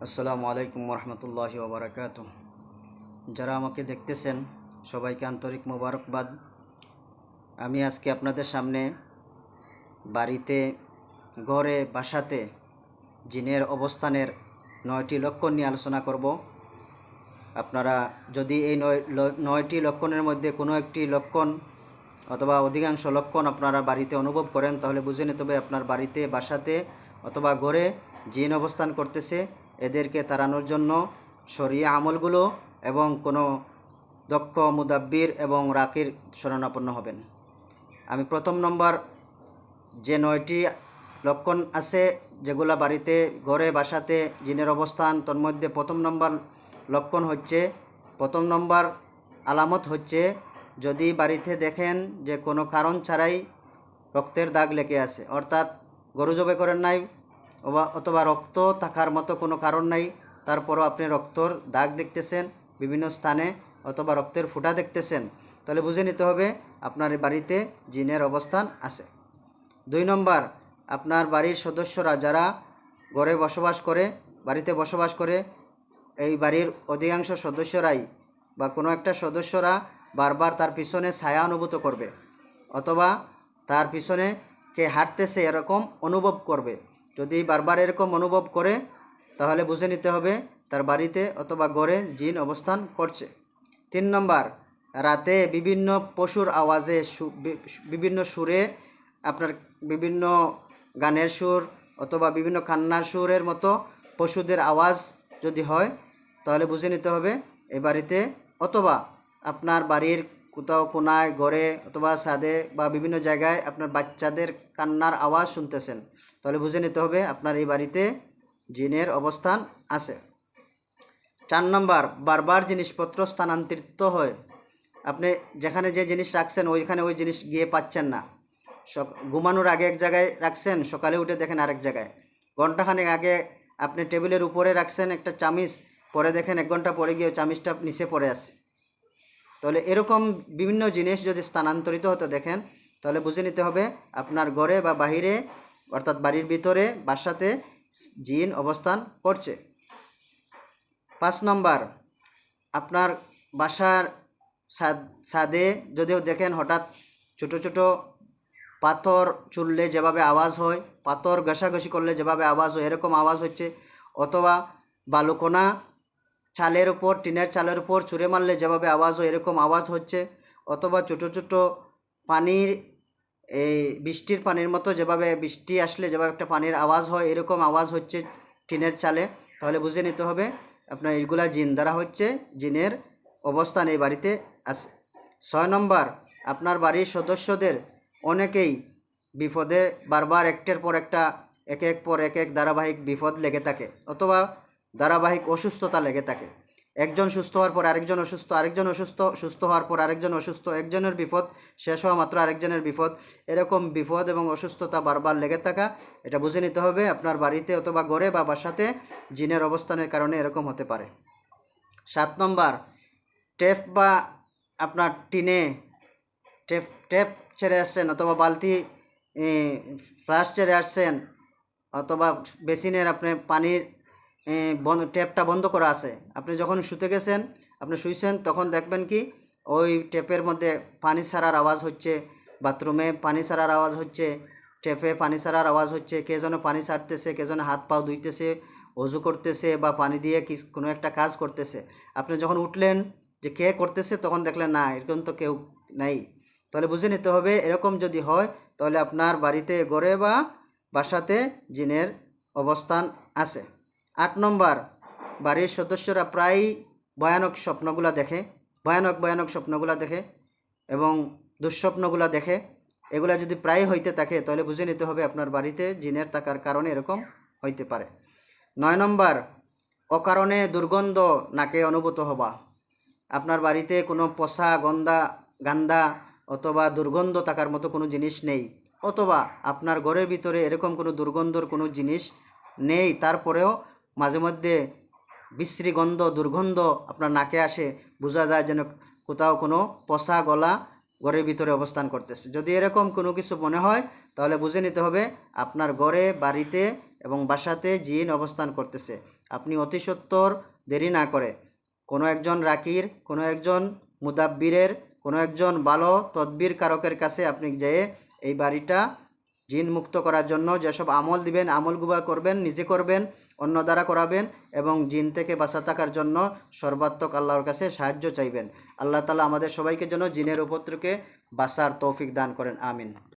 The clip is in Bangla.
আসসালামু আলাইকুম রহমতুল্লাহি ওবরাকাতুহ। যারা আমাকে দেখতেছেন সবাইকে আন্তরিক মোবারকবাদ। আমি আজকে আপনাদের সামনে বাড়িতে, ঘরে, বাসাতে জিনের অবস্থানের 9টি লক্ষণ নিয়ে আলোচনা করব। আপনারা যদি এই 9টি লক্ষণের মধ্যে কোনো একটি লক্ষণ অথবা অধিকাংশ লক্ষণ আপনারা বাড়িতে অনুভব করেন, তাহলে বুঝে নিতে হবে আপনার বাড়িতে, বাসাতে অথবা ঘরে জিন অবস্থান করতেছে। এদেরকে তাড়ানোর জন্য শরীয়া আমলগুলো এবং কোনো দক্ষ মুদাব্বির এবং রাকির শরণাপন্ন হবেন। আমি প্রথম নম্বর যে 9টি লক্ষণ আছে যেগুলো বাড়িতে, ঘরে, বাসাতে জিনের অবস্থান, তোর মধ্যে প্রথম নম্বর আলামত হচ্ছে যদি বাড়িতে দেখেন যে কোনো কারণ ছাড়াই রক্তের দাগ লেগে আছে, অর্থাৎ গরু জবাই করেন নাই অথবা রক্ত থাকার মতো কোনো কারণ নাই, তারপরও আপনি রক্তর দাগ দেখতেছেন বিভিন্ন স্থানে অথবা রক্তের ফুটা দেখতেছেন, তাহলে বুঝে নিতে হবে আপনার বাড়িতে জিনের অবস্থান আছে। 2 নম্বর, আপনার বাড়ির সদস্যরা যারা ঘরে বসবাস করে, বাড়িতে বসবাস করে, এই বাড়ির অধিকাংশ সদস্যরাই বা কোনো একটা সদস্যরা বারবার তার পিছনে ছায়া অনুভূত করবে অথবা তার পিছনে কে হাঁটতেছে এরকম অনুভব করবে। যদি বারবার এরকম অনুভব করে তাহলে বুঝে নিতে হবে তার বাড়িতে অথবা ঘরে জিন অবস্থান করছে। 3 নম্বর, রাতে বিভিন্ন পশুর আওয়াজে, বিভিন্ন সুরে, আপনার বিভিন্ন গানের সুর অথবা বিভিন্ন কান্নার সুরের মতো পশুদের আওয়াজ যদি হয় তাহলে বুঝে নিতে হবে এই বাড়িতে, অথবা আপনার বাড়ির কোথাও কোনায়, ঘরে অথবা ছাদে বা বিভিন্ন জায়গায় আপনার বাচ্চাদের কান্নার আওয়াজ শুনতেছেন, তাহলে বুঝে নিতে হবে আপনার এই বাড়িতে জিনের অবস্থান আছে। 4 নম্বর, বারবার জিনিসপত্র স্থানান্তরিত হয়। আপনি যেখানে যে জিনিস রাখছেন ওইখানে ওই জিনিস গিয়ে পাচ্ছেন না। ঘুমানোর আগে এক জায়গায় রাখছেন, সকালে উঠে দেখেন আরেক জায়গায়। ঘন্টাখানেক আগে আপনি টেবিলের উপরে রাখছেন একটা চামিচ, পরে দেখেন 1 ঘন্টা পরে গিয়ে চামিচটা নিচে পড়ে আছে। তাহলে এরকম বিভিন্ন জিনিস যদি স্থানান্তরিত হতে দেখেন তাহলে বুঝে নিতে হবে আপনার ঘরে বা বাহিরে, অর্থাৎ বাড়ির ভিতরে, বাসাতে জিন অবস্থান করছে। 5 নম্বর, আপনার বাসার ছাদে যদিও দেখেন হঠাৎ ছোট ছোট পাথর ছুঁড়লে যেভাবে আওয়াজ হয়, পাথর ঘষাঘষি করলে যেভাবে আওয়াজ হয় এরকম আওয়াজ হচ্ছে, অথবা বালুকণা চালের উপর, টিনের চালের উপর ছুঁড়ে মারলে যেভাবে আওয়াজ হয় এরকম আওয়াজ হচ্ছে, অথবা ছোটো ছোটো পানির, এই বৃষ্টির পানির মতো যেভাবে বৃষ্টি আসলে যেভাবে একটা পানির আওয়াজ হয় এরকম আওয়াজ হচ্ছে টিনের চালে, তাহলে বুঝে নিতে হবে আপনার এইগুলা জিন দ্বারা হচ্ছে, জিনের অবস্থান এই বাড়িতে আছে। 6 নম্বর, আপনার বাড়ির সদস্যদের অনেকেই বিপদে বারবার একটার পর একটা, এক এক ধারাবাহিক বিপদ লেগে থাকে অথবা ধারাবাহিক অসুস্থতা লেগে থাকে। একজন সুস্থ হওয়ার পর আরেকজন অসুস্থ, আরেকজন অসুস্থ, সুস্থ হওয়ার পর আরেকজন অসুস্থ, একজনের বিপদ শেষ হওয়া মাত্র আরেকজনের বিপদ, এরকম বিপদ এবং অসুস্থতা বারবার লেগে থাকা, এটা বুঝে নিতে হবে আপনার বাড়িতে অথবা ঘরে বা বাসাতে জিনের অবস্থানের কারণে এরকম হতে পারে। 7 নম্বর, টেপ বা আপনার টিনে টেপ ছেড়ে আসছেন অথবা বালতি ফ্লাশ ছেড়ে আসছেন অথবা বেসিনের আপনি পানির ট্যাপটা বন্ধ করা আছে, আপনি যখন শুতে গেছেন, আপনি শুয়েছেন, তখন দেখবেন কি ওই ট্যাপের মধ্যে পানি ছাড়ার আওয়াজ হচ্ছে, বাথরুমে পানি ছাড়ার আওয়াজ হচ্ছে, ট্যাপে পানি ছাড়ার আওয়াজ হচ্ছে, কে যেন পানি ছাড়তেছে, কে যেন হাত পাও ধুইতেছে, অজু করতেছে বা পানি দিয়ে কোনো একটা কাজ করতেছে। আপনি যখন উঠলেন যে কে করতেছে তখন দেখলেন না, এরকম তো কেউ নাই, তাহলে বুঝে নিতে হবে এরকম যদি হয় তাহলে আপনার বাড়িতে, ঘরে বা বাসাতে জিনের অবস্থান আছে। 8 নম্বর, বাড়ির সদস্যরা প্রায় ভয়ানক স্বপ্নগুলো দেখে, ভয়ানক স্বপ্নগুলো দেখে এবং দুঃস্বপ্নগুলো দেখে, এগুলা যদি প্রায় হইতে থাকে তাহলে বুঝে নিতে হবে আপনার বাড়িতে জিনের থাকার কারণে এরকম হইতে পারে। 9 নম্বর, অকারণে দুর্গন্ধ নাকে অনুভূত হওয়া। আপনার বাড়িতে কোনো পচা, গান্দা অথবা দুর্গন্ধ থাকার মতো কোনো জিনিস নেই, অথবা আপনার ঘরের ভিতরে এরকম কোনো দুর্গন্ধর কোনো জিনিস নেই, তারপরেও মাঝে মধ্যে বিশ্রী গন্ধ, দুর্গন্ধ আপনার নাকে আসে, বোঝা যায় যেন কোথাও কোনো পচা গলা ঘরের ভিতরে অবস্থান করতেছে। যদি এরকম কোনো কিছু মনে হয় তাহলে বুঝে নিতে হবে আপনার ঘরে, বাড়িতে এবং বাসাতে জিন অবস্থান করতেছে। আপনি অতি সত্বর দেরি না করে কোনো একজন রাকির, কোনো একজন মুদাব্বিরের, কোনো একজন ভালো তদবির কারকের কাছে আপনি যেয়ে এই বাড়িটা জিন মুক্ত করার জন্য যেসব আমল দিবেন, আমলগুলো করবেন, নিজে করবেন, অন্য দ্বারা করাবেন এবং জিন থেকে বাঁচা থাকার জন্য সর্বাত্মক আল্লাহর কাছে সাহায্য চাইবেন। আল্লাহ তাআলা আমাদের সবাইকে যেন জিনের উপদ্রবকে বাঁচার তৌফিক দান করেন। আমিন।